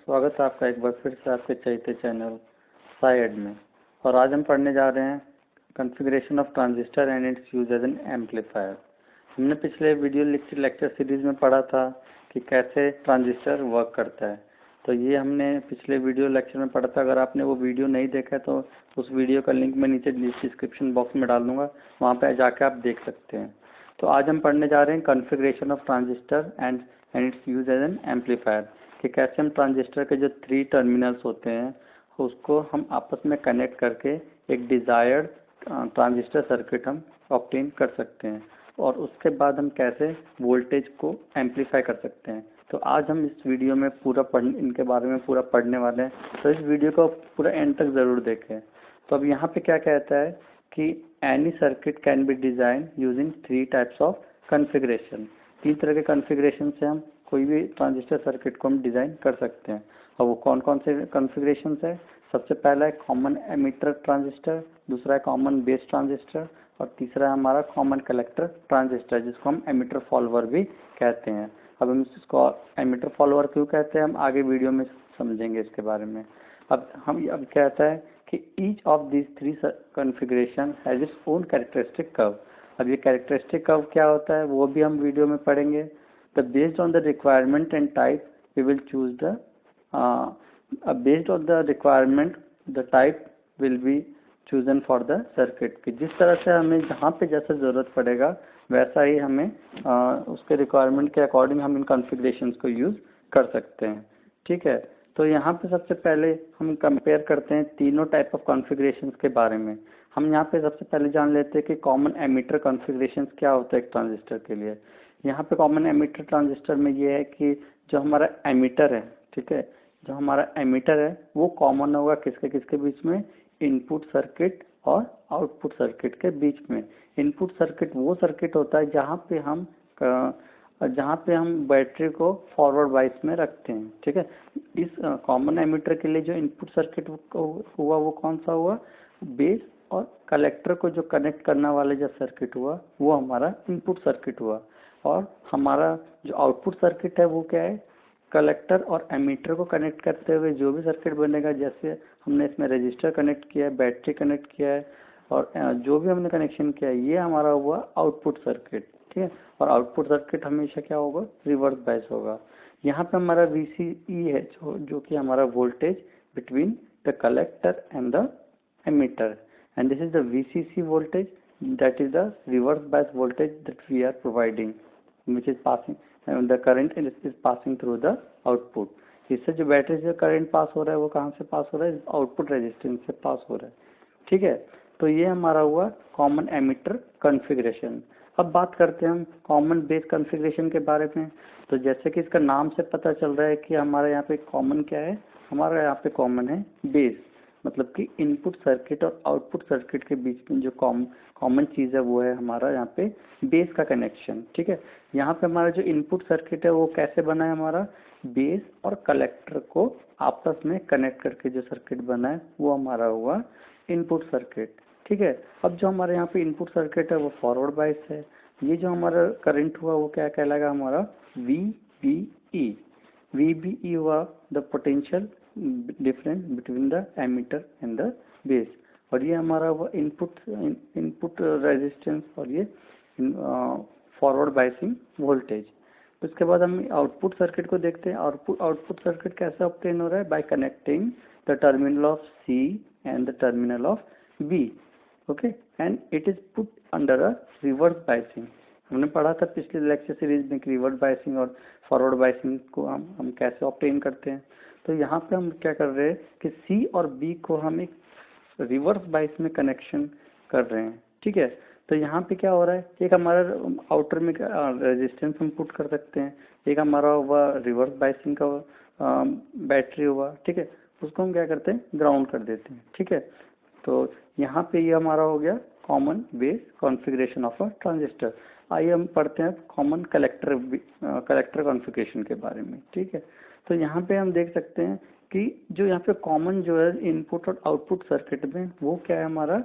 स्वागत है आपका एक बार फिर से आपके चैते चैनल साइड में। और आज हम पढ़ने जा रहे हैं configuration of transistor and its use as an amplifier. हमने पिछले वीडियो लेक्चर सीरीज में पढ़ा था कि कैसे ट्रांजिस्टर वर्क करता है। तो ये हमने पिछले वीडियो लेक्चर में पढ़ा था। अगर आपने वो वीडियो नहीं देखा है तो उस वीडियो का लिंक मैं नीचे डिस्क्रिप्शन बॉक्स में डाल दूँगा, वहाँ पर जाके आप देख सकते हैं। तो आज हम पढ़ने जा रहे हैं configuration of transistor and its use as an amplifier, कि कैसे हम ट्रांजिस्टर के जो 3 टर्मिनल्स होते हैं उसको हम आपस में कनेक्ट करके एक डिज़ायर्ड ट्रांजिस्टर सर्किट हम ऑब्टेन कर सकते हैं, और उसके बाद हम कैसे वोल्टेज को एम्पलीफाई कर सकते हैं। तो आज हम इस वीडियो में इनके बारे में पूरा पढ़ने वाले हैं, तो इस वीडियो को पूरा एंड तक ज़रूर देखें। तो अब यहाँ पे क्या कहता है कि any circuit can be design using 3 types of configuration. 3 तरह के कॉन्फ़िगरेशन से हम कोई भी ट्रांजिस्टर सर्किट को हम डिज़ाइन कर सकते हैं। और वो कौन कौन से कॉन्फ़िगरेशंस है? सबसे पहला है कॉमन एमिटर ट्रांजिस्टर, दूसरा है कॉमन बेस ट्रांजिस्टर, और तीसरा है हमारा कॉमन कलेक्टर ट्रांजिस्टर, जिसको हम एमिटर फॉलोअर भी कहते हैं। अब हम इसको एमिटर फॉलोअर क्यों कहते हैं हम आगे वीडियो में समझेंगे इसके बारे में। अब कहता है कि each of this 3 configuration has its own characteristic curve. अब ये कैरेक्टरिस्टिक कर्व क्या होता है वो भी हम वीडियो में पढ़ेंगे। Based on the requirement and type, we will choose based on the requirement, the type will be chosen for the circuit। कि जिस तरह से हमें जहाँ पे जैसा ज़रूरत पड़ेगा वैसा ही हमें उसके रिक्वायरमेंट के अकॉर्डिंग हम इन कॉन्फ़िगरेशंस को यूज़ कर सकते हैं। ठीक है, तो यहाँ पे सबसे पहले हम कंपेयर करते हैं तीनों टाइप ऑफ कॉन्फ़िगरेशंस के बारे में। हम यहाँ पे सबसे पहले जान लेते हैं कि कॉमन एमिटर कॉन्फ़िगरेशंस क्या होता है एक ट्रांजिस्टर के लिए। यहाँ पे कॉमन एमिटर ट्रांजिस्टर में ये है कि जो हमारा एमिटर है, ठीक है, जो हमारा एमिटर है वो कॉमन होगा किसके किसके बीच में? इनपुट सर्किट और आउटपुट सर्किट के बीच में। इनपुट सर्किट वो सर्किट होता है जहाँ पे हम बैटरी को फॉरवर्ड बाइस में रखते हैं। ठीक है, इस कॉमन एमिटर के लिए जो इनपुट सर्किट हुआ वो कौन सा हुआ? बेस और कलेक्टर को जो कनेक्ट करने वाले जो सर्किट हुआ वो हमारा इनपुट सर्किट हुआ। और हमारा जो आउटपुट सर्किट है वो क्या है? कलेक्टर और एमीटर को कनेक्ट करते हुए जो भी सर्किट बनेगा, जैसे हमने इसमें रजिस्टर कनेक्ट किया है, बैटरी कनेक्ट किया है, और जो भी हमने कनेक्शन किया है ये हमारा हुआ आउटपुट सर्किट। ठीक है, और आउटपुट सर्किट हमेशा क्या होगा? रिवर्स बायस होगा। यहाँ पे हमारा VCE है जो कि हमारा voltage between the collector and the emitter, and this is the VCC voltage, that is the reverse bias voltage that we are providing, which is passing the current is passing through the output। इससे जो battery से current pass हो रहा है वो कहाँ से पास हो रहा है? आउटपुट रेजिस्टेंस से पास हो रहा है। ठीक है, तो ये हमारा हुआ कॉमन एमिटर कॉन्फ़िगरेशन। अब बात करते हैं हम कॉमन बेस कॉन्फ़िगरेशन के बारे में। तो जैसे कि इसका नाम से पता चल रहा है कि हमारे यहाँ पे कॉमन क्या है? हमारा यहाँ पे कॉमन है बेस, मतलब कि इनपुट सर्किट और आउटपुट सर्किट के बीच में जो कॉमन चीज़ है वो है हमारा यहाँ पे बेस का कनेक्शन। ठीक है, यहाँ पे हमारा जो इनपुट सर्किट है वो कैसे बना है? हमारा बेस और कलेक्टर को आपस में कनेक्ट करके जो सर्किट बना है वो हमारा हुआ इनपुट सर्किट। ठीक है, अब जो हमारे यहाँ पे इनपुट सर्किट है वो फॉरवर्ड बायस है। ये जो हमारा करंट हुआ वो क्या कहलाएगा? हमारा VBE। VBE हुआ the potential difference between the emitter and the base, और ये हमारा वो इनपुट रेजिस्टेंस, और ये फॉरवर्ड बायसिंग वोल्टेज। उसके बाद हम आउटपुट सर्किट को देखते हैं। आउटपुट सर्किट कैसे ऑब्टेन हो रहा है? Bye connecting the terminal of C and the terminal of B। Okay, and it is put under a reverse biasing. हमने पढ़ा था पिछले लेक्चर सीरीज में कि रिवर्स बायसिंग और फॉरवर्ड बायसिंग को हम कैसे ऑब्टेन करते हैं। तो यहाँ पे हम क्या कर रहे हैं कि C और B को हम एक रिवर्स बायस में कनेक्शन कर रहे हैं। ठीक है, तो यहाँ पे क्या हो रहा है? एक हमारा आउटर में रेजिस्टेंस हम पुट कर सकते हैं, एक हमारा हुआ रिवर्स बायसिंग का बैटरी हुआ। ठीक है, उसको हम क्या करते हैं? ग्राउंड कर देते हैं। ठीक है, तो यहाँ पे ये हमारा हो गया common base configuration of a transistor. आइए हम पढ़ते हैं कॉमन कलेक्टर कॉन्फ़िगरेशन के बारे में। ठीक है, तो यहाँ पे हम देख सकते हैं कि जो यहाँ पे कॉमन जो है इनपुट और आउटपुट सर्किट में वो क्या है? हमारा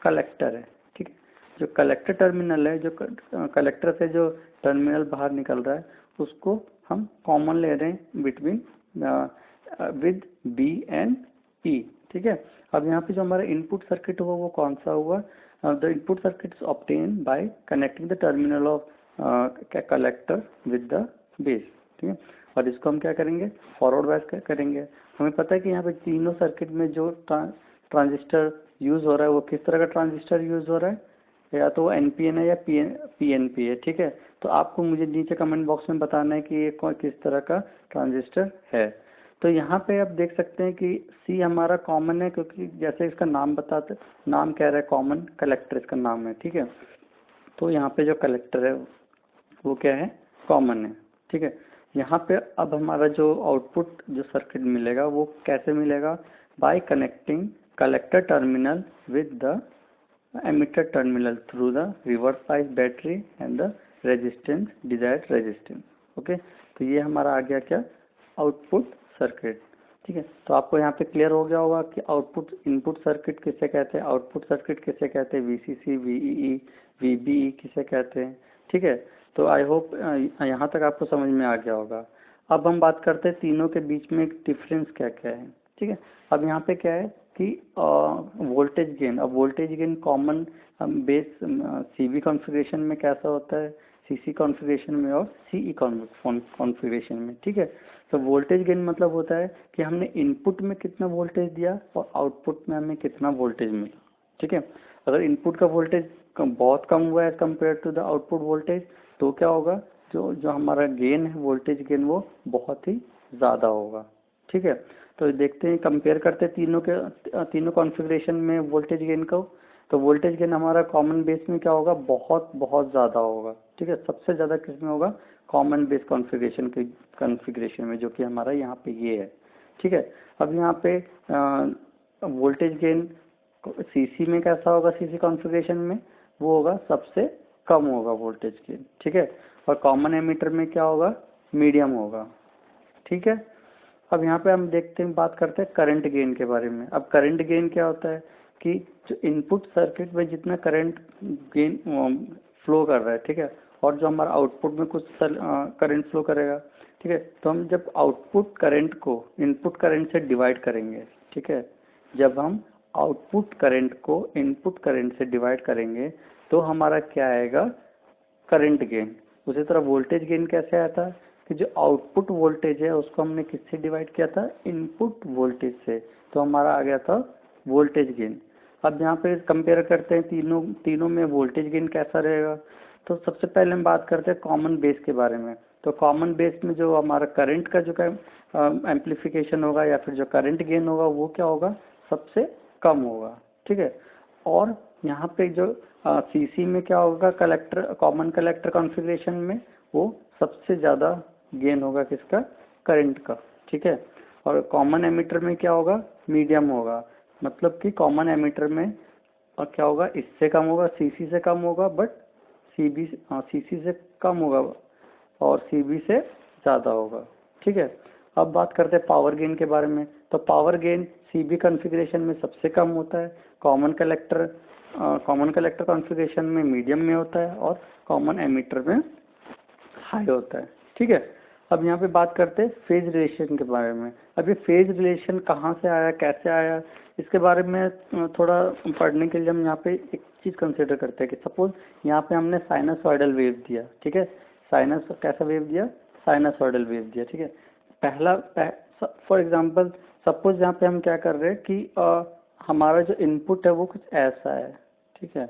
कलेक्टर है। ठीक है, जो कलेक्टर टर्मिनल है, जो कलेक्टर से जो टर्मिनल बाहर निकल रहा है उसको हम कॉमन ले रहे हैं बिटवीन विद बी एंड ई, ठीक है। अब यहाँ पे जो हमारा इनपुट सर्किट हुआ वो कौन सा हुआ, the input circuit is obtain bye connecting the terminal of collector with the base, ठीक है। और इसको हम क्या करेंगे, फॉरवर्ड बायस करेंगे। हमें पता है कि यहाँ पे तीनों सर्किट में जो ट्रांजिस्टर यूज हो रहा है वो किस तरह का ट्रांजिस्टर यूज हो रहा है, या तो वो एनपीएन है या पीएनपी है, ठीक है। तो आपको मुझे नीचे कमेंट बॉक्स में बताना है कि ये किस तरह का ट्रांजिस्टर है। तो यहाँ पे आप देख सकते हैं कि सी हमारा कॉमन है, क्योंकि जैसे इसका नाम बताते, नाम कह रहा है कॉमन कलेक्टर इसका नाम है, ठीक है। तो यहाँ पे जो कलेक्टर है वो क्या है, कॉमन है, ठीक है। यहाँ पे अब हमारा जो आउटपुट जो सर्किट मिलेगा वो कैसे मिलेगा, bye connecting collector terminal with the emitter terminal through the reverse bias battery and the resistance desired resistance, okay. तो ये हमारा आ गया क्या, आउटपुट सर्किट, ठीक है। तो आपको यहाँ पे क्लियर हो गया होगा कि आउटपुट इनपुट सर्किट किसे कहते हैं, आउटपुट सर्किट किसे कहते हैं, वीसीसी, वीईई, वीबीई किसे कहते हैं, ठीक है। तो आई होप यहाँ तक आपको समझ में आ गया होगा। अब हम बात करते हैं तीनों के बीच में डिफरेंस क्या क्या है, ठीक है। अब यहाँ पे क्या है कि वोल्टेज गेन, अब voltage gain common base CB configuration में कैसा होता है, सीसी कॉन्फ़िगरेशन में और सीई कॉन्फ़िगरेशन में, ठीक है। तो वोल्टेज गेन मतलब होता है कि हमने इनपुट में कितना वोल्टेज दिया और आउटपुट में हमें कितना वोल्टेज मिला, ठीक है। अगर इनपुट का वोल्टेज बहुत कम हुआ है compare to the output voltage, तो क्या होगा, जो जो हमारा गेन है वोल्टेज गेन वो बहुत ही ज़्यादा होगा, ठीक है। तो देखते हैं, कंपेयर करते हैं तीनों कॉन्फ़िगरेशन में वोल्टेज गेन को। तो वोल्टेज गेन हमारा कॉमन बेस में क्या होगा, बहुत बहुत ज़्यादा होगा, ठीक है। सबसे ज़्यादा किस में होगा, कॉमन बेस कॉन्फ़िगरेशन में, जो कि हमारा यहाँ पे ये है, ठीक है। अब यहाँ पे वोल्टेज गेन सीसी में कैसा होगा, सीसी कॉन्फ़िगरेशन में वो होगा सबसे कम होगा वोल्टेज गेन, ठीक है। और कॉमन एमीटर में क्या होगा, मीडियम होगा, ठीक है। अब यहाँ पे हम देखते हैं, बात करते हैं करंट गेन के बारे में। अब करंट गेन क्या होता है कि जो इनपुट सर्किट में जितना करंट गेन फ्लो कर रहा है, ठीक है, और जो हमारा आउटपुट में कुछ करंट फ्लो करेगा, ठीक है। तो हम जब आउटपुट करंट को इनपुट करंट से डिवाइड करेंगे, ठीक है, जब हम आउटपुट करंट को इनपुट करंट से डिवाइड करेंगे तो हमारा क्या आएगा, करंट गेन। उसी तरह वोल्टेज गेन कैसे आया था कि जो आउटपुट वोल्टेज है उसको हमने किससे डिवाइड किया था, इनपुट वोल्टेज से, तो हमारा आ गया था वोल्टेज गेन। अब यहाँ पे कंपेयर करते हैं तीनों में वोल्टेज गेन कैसा रहेगा। तो सबसे पहले हम बात करते हैं कॉमन बेस के बारे में। तो कॉमन बेस में जो हमारा करंट का जो एम्पलीफिकेशन होगा या फिर जो करंट गेन होगा वो क्या होगा, सबसे कम होगा, ठीक है। और यहाँ पे जो सीसी में क्या होगा, कलेक्टर कॉमन कलेक्टर कॉन्फ़िगरेशन में वो सबसे ज़्यादा गेन होगा किसका, करंट का, ठीक है। और कॉमन एमीटर में क्या होगा, मीडियम होगा, मतलब कि कॉमन एमीटर में और क्या होगा, इससे कम होगा, सीसी से कम होगा, बट सीसी से कम होगा और सीबी से ज़्यादा होगा, ठीक है। अब बात करते हैं पावर गेन के बारे में। तो पावर गेन सीबी कॉन्फ़िगरेशन में सबसे कम होता है, कॉमन कलेक्टर कॉन्फ़िगरेशन में मीडियम में होता है और कॉमन एमीटर में हाई होता है, ठीक है। अब यहाँ पे बात करते हैं फेज रिलेशन के बारे में। अब ये फेज रिलेशन कहाँ से आया, कैसे आया, इसके बारे में थोड़ा पढ़ने के लिए हम यहाँ पे एक चीज़ कंसिडर करते हैं कि सपोज यहाँ पे हमने साइनसॉइडल वेव दिया, ठीक है। कैसा वेव दिया, साइनसॉइडल वेव दिया, ठीक है। फॉर एग्जांपल सपोज यहाँ पे हम क्या कर रहे हैं कि हमारा जो इनपुट है वो कुछ ऐसा है, ठीक है,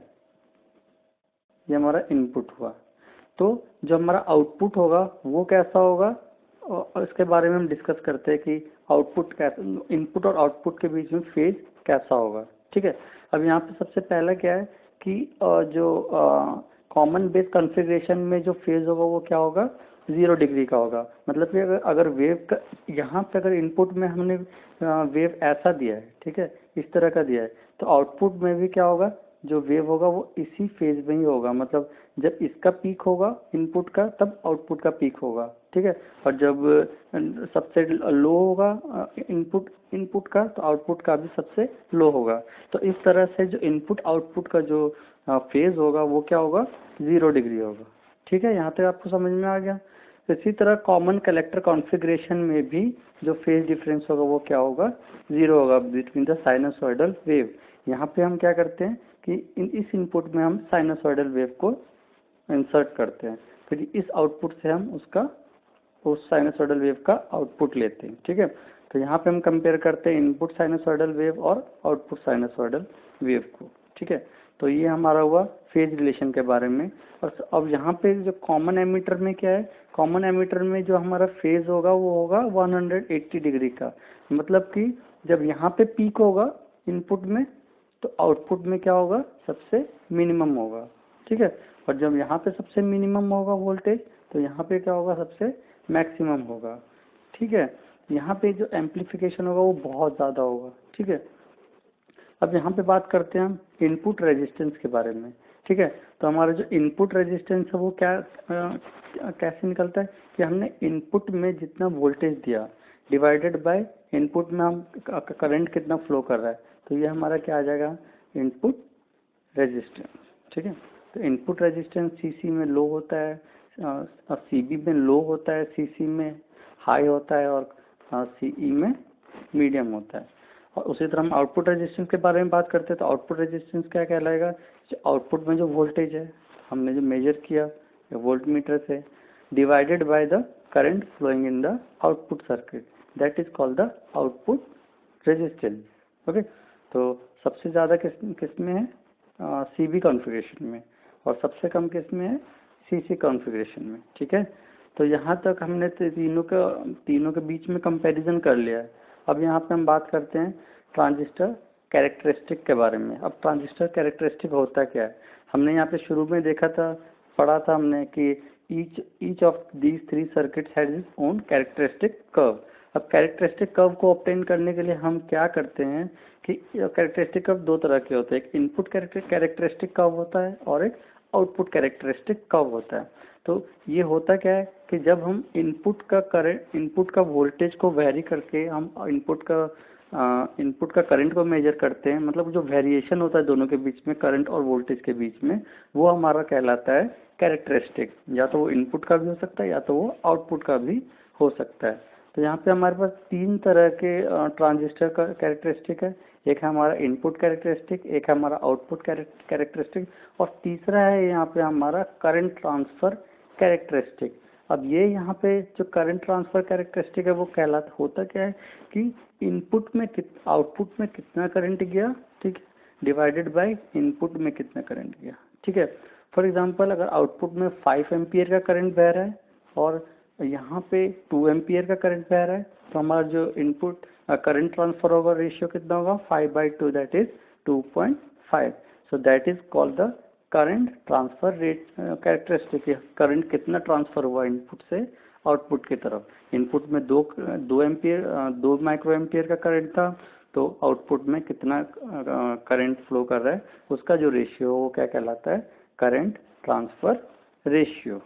ये हमारा इनपुट हुआ। तो जो हमारा आउटपुट होगा वो कैसा होगा, और इसके बारे में हम डिस्कस करते हैं कि आउटपुट कैसा, इनपुट और आउटपुट के बीच में फेज कैसा होगा, ठीक है। अब यहाँ पे सबसे पहला क्या है कि जो कॉमन बेस कॉन्फ़िगरेशन में जो फेज होगा वो क्या होगा, 0 डिग्री का होगा। मतलब कि अगर वेव का यहाँ पे अगर इनपुट में हमने वेव ऐसा दिया है, ठीक है, इस तरह का दिया है, तो आउटपुट में भी क्या होगा, जो वेव होगा वो इसी फेज में ही होगा। मतलब जब इसका पीक होगा इनपुट का तब आउटपुट का पीक होगा, ठीक है। और जब सबसे लो होगा इनपुट का तो आउटपुट का भी सबसे लो होगा। तो इस तरह से जो इनपुट आउटपुट का जो फेज होगा वो क्या होगा, 0 डिग्री होगा, ठीक है। यहाँ तक आपको समझ में आ गया। इसी तरह कॉमन कलेक्टर कॉन्फ़िगरेशन में भी जो फेज डिफरेंस होगा वो क्या होगा, 0 होगा बिटवीन द साइनसॉइडल वेव। यहाँ पे हम क्या करते हैं कि इस इनपुट में हम साइनसॉइडल वेव को इंसर्ट करते हैं, फिर इस आउटपुट से हम उस साइनसॉइडल वेव का आउटपुट लेते हैं। ठीक है, तो यहाँ पे हम कंपेयर करते हैं इनपुट साइनसॉइडल वेव और आउटपुट साइनसॉइडल वेव को। ठीक है, तो ये हमारा हुआ फेज रिलेशन के बारे में। और अब यहाँ पे जो कॉमन एमीटर में क्या है, कॉमन एमीटर में जो हमारा फेज होगा वो होगा 180 डिग्री का। मतलब कि जब यहाँ पे पीक होगा इनपुट में तो आउटपुट में क्या होगा, सबसे मिनिमम होगा। ठीक है, और जब यहाँ पे सबसे मिनिमम होगा वोल्टेज तो यहाँ पे क्या होगा, सबसे मैक्सिमम होगा। ठीक है, यहाँ पे जो एम्पलीफिकेशन होगा वो बहुत ज़्यादा होगा। ठीक है, अब यहाँ पे बात करते हैं हम इनपुट रेजिस्टेंस के बारे में। ठीक है, तो हमारा जो इनपुट रेजिस्टेंस है वो कैसे निकलता है कि हमने इनपुट में जितना वोल्टेज दिया डिवाइडेड बाय इनपुट में हम करंट कितना फ्लो कर रहा है, तो ये हमारा क्या आ जाएगा, इनपुट रेजिस्टेंस। ठीक है, तो इनपुट रेजिस्टेंस सीसी में लो होता है, सीबी में लो होता है, सीसी में हाई होता है और सीई में मीडियम होता है। और उसी तरह हम आउटपुट रेजिस्टेंस के बारे में बात करते हैं तो आउटपुट रेजिस्टेंस क्या कहलाएगा, आउटपुट में जो वोल्टेज है हमने जो मेजर किया वोल्ट मीटर से divided by the current flowing in the output circuit, that is called the output resistance. Okay, तो सबसे ज़्यादा किस में है, सीबी कॉन्फ़िगरेशन में, और सबसे कम किस में है, सीसी कॉन्फ़िगरेशन में। ठीक है, तो यहाँ तक हमने तीनों के बीच में कंपैरिजन कर लिया है। अब यहाँ पे हम बात करते हैं ट्रांजिस्टर कैरेक्टरिस्टिक के बारे में। अब ट्रांजिस्टर कैरेक्टरिस्टिक होता क्या है, हमने यहाँ पे शुरू में देखा था, पढ़ा था हमने कि each of these 3 circuits has its own characteristic curve. अब कैरेक्टरिस्टिक कर्व को ऑब्टेन करने के लिए हम क्या करते हैं कि कैरेक्टरिस्टिक कर्व 2 तरह के होते हैं, एक इनपुट कैरेक्टरिस्टिक कर्व होता है और एक आउटपुट कैरेक्टरिस्टिक कर्व होता है। तो ये होता क्या है कि जब हम इनपुट का वोल्टेज को वेरी करके हम इनपुट का करंट को मेजर करते हैं, मतलब जो वेरिएशन होता है दोनों के बीच में, करंट और वोल्टेज के बीच में, वो हमारा कहलाता है कैरेक्टरिस्टिक। या तो वो इनपुट का भी हो सकता है या तो वो आउटपुट का भी हो सकता है। तो यहाँ पे हमारे पास 3 तरह के ट्रांजिस्टर का कैरेक्टरिस्टिक है, एक है हमारा इनपुट कैरेक्टरिस्टिक, एक है हमारा आउटपुट कैरेक्टरिस्टिक, और तीसरा है यहाँ पे हमारा करंट ट्रांसफर कैरेक्टरिस्टिक। अब ये यहाँ पे जो करंट ट्रांसफर कैरेक्टरिस्टिक है वो होता क्या है कि आउटपुट में कितना करंट गया, ठीक, डिवाइडेड बाय इनपुट में कितना करंट गया। ठीक है, फॉर एग्जांपल अगर आउटपुट में 5 एम्पियर का करंट बह रहा है और यहाँ पे 2 एम्पियर का करंट बह रहा है, तो हमारा जो इनपुट करंट ट्रांसफर होगा रेशियो कितना होगा, 5/2, that is 2.5। So that is called the current transfer rate characteristic. Current कितना ट्रांसफर हुआ इनपुट से आउटपुट की तरफ। इनपुट में 2 माइक्रो एम्पियर का करंट था, तो आउटपुट में कितना करंट फ्लो कर रहा है, उसका जो रेशियो वो क्या कहलाता है, करंट ट्रांसफर रेशियो।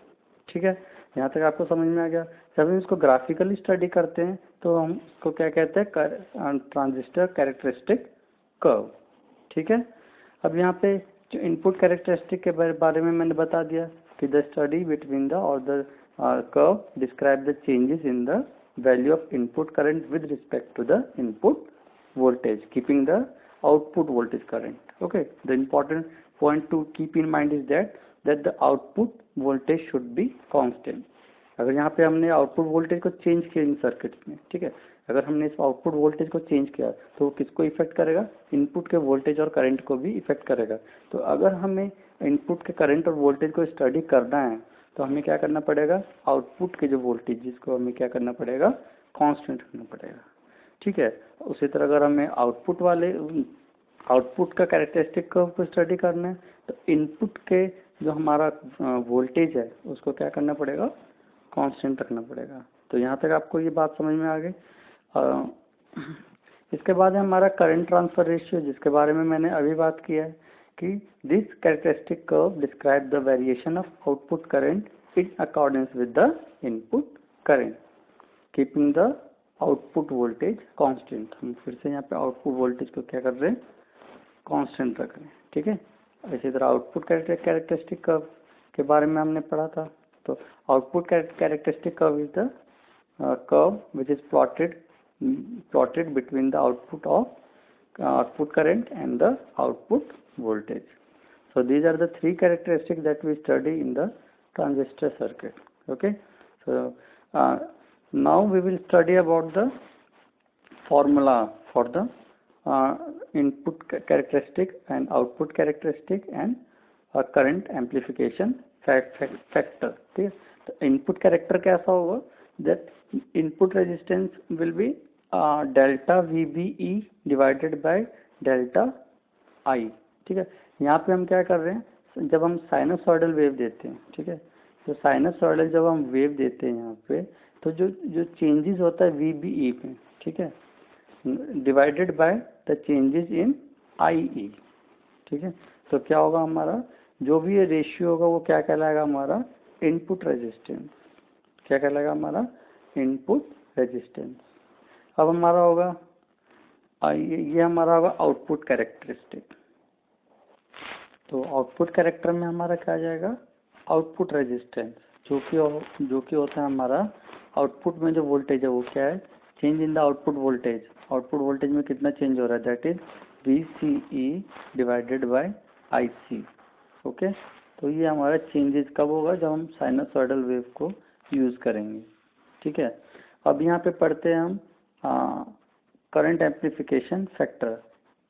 ठीक है, यहाँ तक आपको समझ में आ गया। जब हम इसको ग्राफिकली स्टडी करते हैं तो हम इसको क्या कहते हैं, ट्रांजिस्टर कैरेक्टरिस्टिक कर्व। ठीक है, अब यहाँ पे जो इनपुट कैरेक्टरिस्टिक के बारे में मैंने बता दिया कि द स्टडी बिटवीन द और the curve describe the changes in the value of input current with respect to the input voltage keeping the output voltage current. Okay, the important point to keep in mind is that the output voltage should be constant. अगर यहाँ पे हमने output voltage को change किया इन circuits में, ठीक है, अगर हमने इस आउटपुट वोल्टेज को चेंज किया तो किसको इफेक्ट करेगा, इनपुट के वोल्टेज और करंट को भी इफेक्ट करेगा। तो अगर हमें इनपुट के करंट और वोल्टेज को स्टडी करना है तो हमें क्या करना पड़ेगा, आउटपुट के जो वोल्टेज जिसको हमें क्या करना पड़ेगा, कांस्टेंट रखना पड़ेगा। ठीक है, उसी तरह अगर हमें आउटपुट का कैरेक्टरिस्टिक कर्व को स्टडी करना है तो इनपुट के जो हमारा वोल्टेज है उसको क्या करना पड़ेगा, कांस्टेंट रखना पड़ेगा। तो यहाँ तक आपको ये बात समझ में आ गई। इसके बाद है हमारा करंट ट्रांसफर रेशियो, जिसके बारे में मैंने अभी बात किया है कि this characteristic curve describe the variation of output current in accordance with the input current keeping the output voltage constant. हम फिर से यहाँ पे आउटपुट वोल्टेज को क्या कर रहे हैं, कांस्टेंट रख रहे हैं। ठीक है, इसी तरह आउटपुट कैरेक्टरिस्टिक कर्व के बारे में हमने पढ़ा था तो output characteristic curve is the curve which is plotted between the output current and the output voltage. So these are the three characteristics that we study in the transistor circuit. Okay, so now we will study about the formula for the input characteristic and output characteristic and current amplification factor. ठीक है, तो input character कैसा होगा, that input resistance will be delta VBE divided by delta I. ठीक है, यहाँ पे हम क्या कर रहे हैं, जब हम साइनसॉइडल वेव देते हैं, ठीक है, तो साइनसॉइडल जब हम वेव देते हैं यहाँ पे, तो जो चेंजेस होता है VBE में, ठीक है, divided by the changes in IE. ठीक है, तो क्या होगा हमारा जो भी ये रेशियो होगा वो क्या कहलाएगा, हमारा इनपुट रेजिस्टेंस. क्या कहलाएगा, हमारा इनपुट रेजिस्टेंस. अब हमारा होगा ये हमारा होगा आउटपुट कैरेक्टरिस्टिक. तो आउटपुट कैरेक्टर में हमारा क्या आ जाएगा, आउटपुट रेजिस्टेंस, जो कि होता है हमारा आउटपुट में जो वोल्टेज है वो क्या है, change in the output voltage. Output voltage में कितना चेंज हो रहा है, that is VCE divided by IC. Okay, तो ये हमारा चेंजेस कब होगा, जब हम साइनसॉइडल वेव को यूज करेंगे. ठीक है, अब यहाँ पे पढ़ते हैं हम करंट एम्प्लीफिकेशन फैक्टर.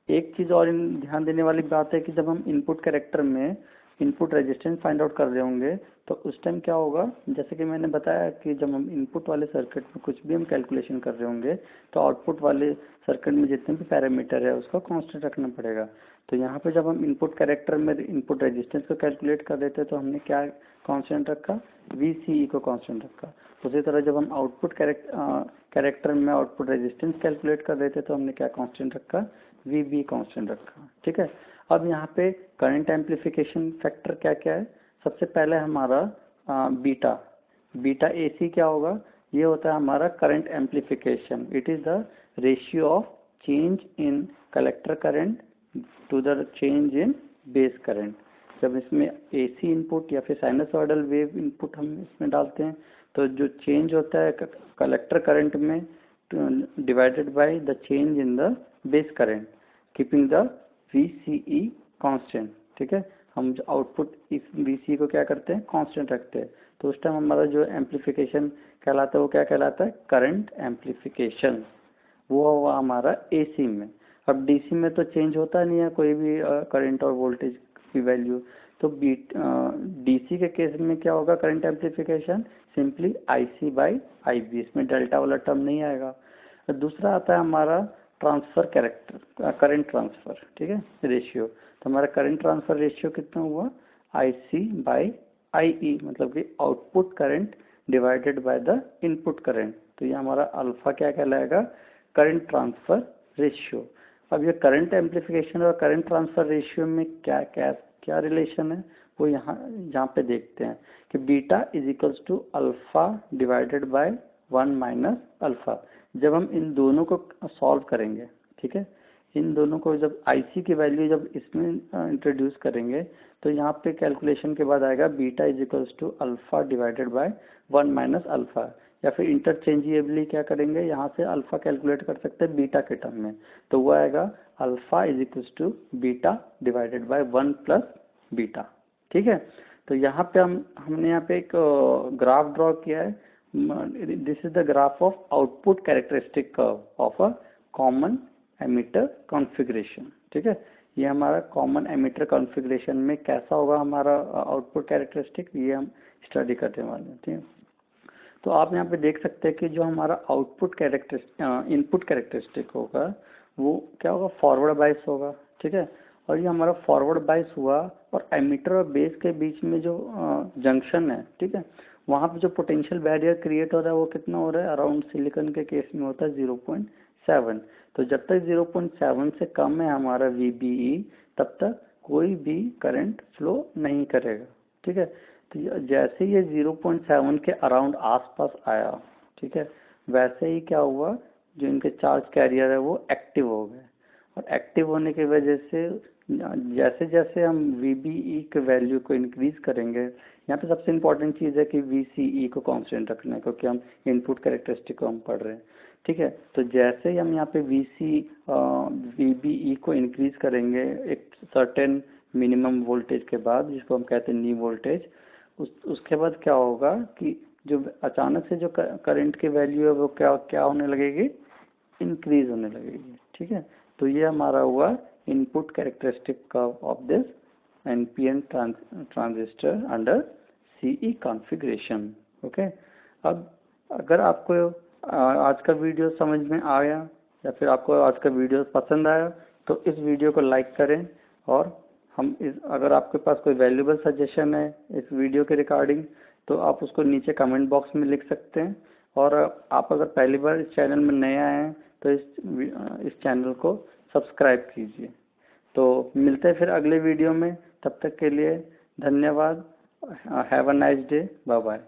एक चीज़ और ध्यान देने वाली बात है कि जब हम इनपुट कैरेक्टर में इनपुट रेजिस्टेंस फाइंड आउट कर रहे होंगे तो उस टाइम क्या होगा, जैसे कि मैंने बताया कि जब हम इनपुट वाले सर्किट में कुछ भी हम कैलकुलेशन कर रहे होंगे तो आउटपुट वाले सर्किट में जितने भी पैरामीटर है उसका कांस्टेंट रखना पड़ेगा. तो यहाँ पे जब हम इनपुट कैरेक्टर में इनपुट रेजिस्टेंस को कैलकुलेट कर रहे थे तो हमने क्या कांस्टेंट रखा, VCE को कांस्टेंट रखा. उसी तरह जब हम आउटपुट कैरेक्टर में आउटपुट रेजिस्टेंस कैलकुलेट कर रहे थे तो हमने क्या कांस्टेंट रखा, VB कांस्टेंट रखा. ठीक है, अब यहाँ पे करंट एम्प्लीफिकेशन फैक्टर क्या क्या है. सबसे पहले हमारा बीटा AC क्या होगा, ये होता है हमारा current amplification. It is the ratio of change in collector current to the change in base current. जब इसमें AC इनपुट या फिर साइनसॉइडल वेव इनपुट हम इसमें डालते हैं तो जो चेंज होता है कलेक्टर करंट में divided by the change in the base current, keeping the VCE constant. ठीक है, हम आउटपुट इस VCE को क्या करते हैं, कांस्टेंट रखते हैं. तो उस टाइम हमारा जो एम्प्लीफिकेशन कहलाता है वो क्या कहलाता है, करंट एम्प्लीफिकेशन. वो हुआ हमारा AC में. अब DC में तो चेंज होता नहीं है कोई भी करंट और वोल्टेज की वैल्यू. तो DC के केस में क्या होगा, current amplification simply IC by IB, इसमें डेल्टा वाला टर्म नहीं आएगा. दूसरा आता है हमारा ट्रांसफर कैरेक्टर, करंट ट्रांसफर. ठीक है, रेशियो. तो हमारा करंट ट्रांसफर रेशियो कितना हुआ, IC बाई IE, मतलब कि output current divided by the input current. तो ये हमारा अल्फा क्या कहलाएगा, करंट ट्रांसफर रेशियो. अब ये करंट एम्प्लीफिकेशन और करंट ट्रांसफर रेशियो में क्या रिलेशन है वो यहाँ पे देखते हैं कि beta is equals to alpha divided by 1 minus alpha. जब हम इन दोनों को सॉल्व करेंगे, ठीक है, इन दोनों को जब IC की वैल्यू जब इसमें इंट्रोड्यूस करेंगे तो यहाँ पे कैलकुलेशन के बाद आएगा beta is equals to alpha divided by 1 minus alpha. या फिर इंटरचेंजेबली क्या करेंगे, यहाँ से अल्फा कैलकुलेट कर सकते हैं बीटा के टर्म में, तो वो आएगा alpha is equals to beta divided by 1 plus beta. ठीक है, तो यहाँ पे हमने यहाँ पे एक ग्राफ ड्रॉ किया है. This is the graph of output characteristic curve of a common emitter configuration. ठीक है, ये हमारा कॉमन एमिटर कॉन्फ़िगरेशन में कैसा होगा हमारा आउटपुट कैरेक्टरिस्टिक, ये हम स्टडी करने वाले हैं. ठीक है, तो आप यहाँ पे देख सकते हैं कि जो हमारा आउटपुट कैरेक्टरिस्टिक इनपुट कैरेक्टरिस्टिक होगा वो क्या होगा, फॉरवर्ड बाइस होगा. ठीक है, और ये हमारा फॉरवर्ड बाइस हुआ और एमिटर और बेस के बीच में जो जंक्शन है, ठीक है, वहाँ पे जो पोटेंशियल बैरियर क्रिएट हो रहा है वो कितना हो रहा है, अराउंड सिलिकॉन के केस में होता है 0.7. तो जब तक 0.7 से कम है हमारा VBE तब तक कोई भी करंट फ्लो नहीं करेगा. ठीक है, तो जैसे ये 0.7 के अराउंड आसपास आया, ठीक है, वैसे ही क्या हुआ, जो इनके चार्ज कैरियर है वो एक्टिव हो गए. और एक्टिव होने की वजह से जैसे जैसे हम VBE के वैल्यू को इंक्रीज करेंगे, यहाँ पे सबसे इम्पोर्टेंट चीज़ है कि VCE को कांस्टेंट रखना है, क्योंकि हम इनपुट कैरेक्टरिस्टिक को हम पढ़ रहे हैं, ठीक है। तो जैसे ही हम यहाँ पे VBE को इंक्रीज करेंगे एक सर्टेन मिनिमम वोल्टेज के बाद, जिसको हम कहते हैं नी वोल्टेज, उसके बाद क्या होगा कि जो अचानक से जो करंट की वैल्यू है वो क्या क्या होने लगेगी, इंक्रीज होने लगेगी, ठीक है। तो ये हमारा हुआ input characteristic curve of this NPN transistor under CE configuration. Okay. अब अगर आपको आज का वीडियो समझ में आया या फिर आपको आज का वीडियो पसंद आया तो इस वीडियो को लाइक करें, और अगर आपके पास कोई वैल्यूबल सजेशन है इस वीडियो के रिगार्डिंग तो आप उसको नीचे कमेंट बॉक्स में लिख सकते हैं। और आप अगर पहली बार इस चैनल में नए आए हैं तो इस चैनल को सब्सक्राइब कीजिए। तो मिलते हैं फिर अगले वीडियो में, तब तक के लिए धन्यवाद। Have a nice day, bye bye.